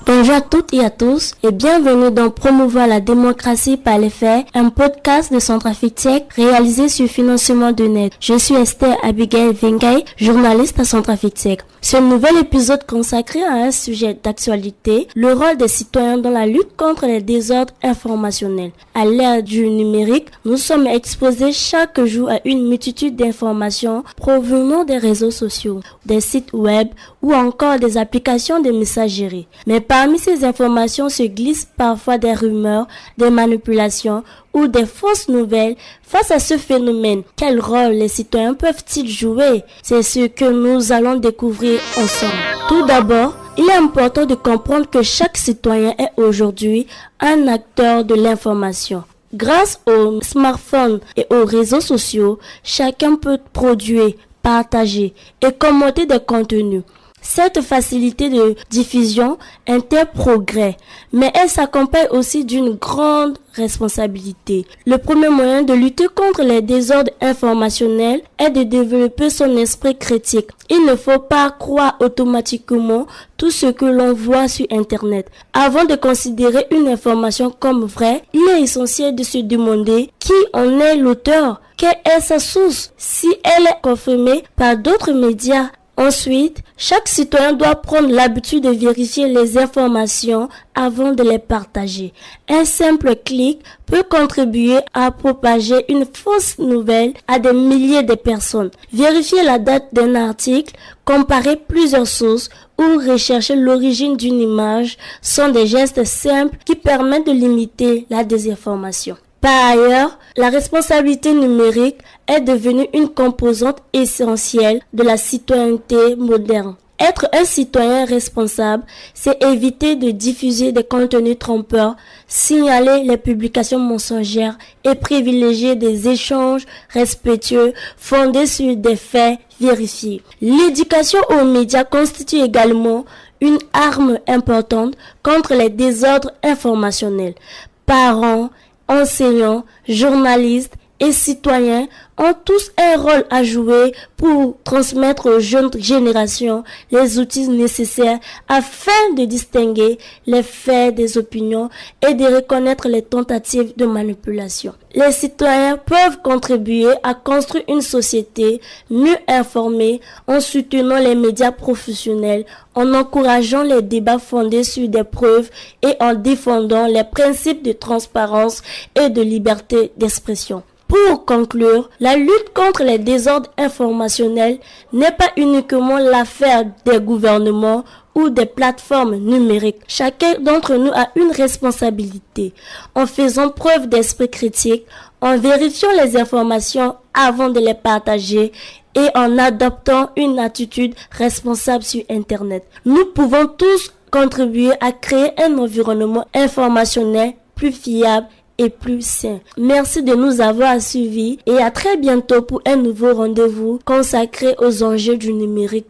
Bonjour à toutes et à tous et bienvenue dans Promouvoir la démocratie par les faits, un podcast de Centrafrique Tech réalisé sur financement de net. Je suis Esther Abigail Vengay, journaliste à Centrafrique Tech. Ce nouvel épisode consacré à un sujet d'actualité, le rôle des citoyens dans la lutte contre les désordres informationnels. À l'ère du numérique, nous sommes exposés chaque jour à une multitude d'informations provenant des réseaux sociaux, des sites web ou encore des applications de messagerie. Mais parmi ces informations se glissent parfois des rumeurs, des manipulations ou des fausses nouvelles. Face à ce phénomène, quel rôle les citoyens peuvent-ils jouer? C'est ce que nous allons découvrir ensemble. Tout d'abord, il est important de comprendre que chaque citoyen est aujourd'hui un acteur de l'information. Grâce aux smartphones et aux réseaux sociaux, chacun peut produire, partager et commenter des contenus. Cette facilité de diffusion est un progrès, mais elle s'accompagne aussi d'une grande responsabilité. Le premier moyen de lutter contre les désordres informationnels est de développer son esprit critique. Il ne faut pas croire automatiquement tout ce que l'on voit sur Internet. Avant de considérer une information comme vraie, il est essentiel de se demander qui en est l'auteur, quelle est sa source, si elle est confirmée par d'autres médias. Ensuite, chaque citoyen doit prendre l'habitude de vérifier les informations avant de les partager. Un simple clic peut contribuer à propager une fausse nouvelle à des milliers de personnes. Vérifier la date d'un article, comparer plusieurs sources ou rechercher l'origine d'une image sont des gestes simples qui permettent de limiter la désinformation. Par ailleurs, la responsabilité numérique est devenue une composante essentielle de la citoyenneté moderne. Être un citoyen responsable, c'est éviter de diffuser des contenus trompeurs, signaler les publications mensongères et privilégier des échanges respectueux fondés sur des faits vérifiés. L'éducation aux médias constitue également une arme importante contre les désordres informationnels. Parents, enseignants, journalistes et citoyens ont tous un rôle à jouer pour transmettre aux jeunes générations les outils nécessaires afin de distinguer les faits des opinions et de reconnaître les tentatives de manipulation. Les citoyens peuvent contribuer à construire une société mieux informée en soutenant les médias professionnels, en encourageant les débats fondés sur des preuves et en défendant les principes de transparence et de liberté d'expression. Pour conclure, la lutte contre les désordres informationnels n'est pas uniquement l'affaire des gouvernements ou des plateformes numériques. Chacun d'entre nous a une responsabilité. En faisant preuve d'esprit critique, en vérifiant les informations avant de les partager et en adoptant une attitude responsable sur Internet. Nous pouvons tous contribuer à créer un environnement informationnel plus fiable et plus sain. Merci de nous avoir suivis et à très bientôt pour un nouveau rendez-vous consacré aux enjeux du numérique.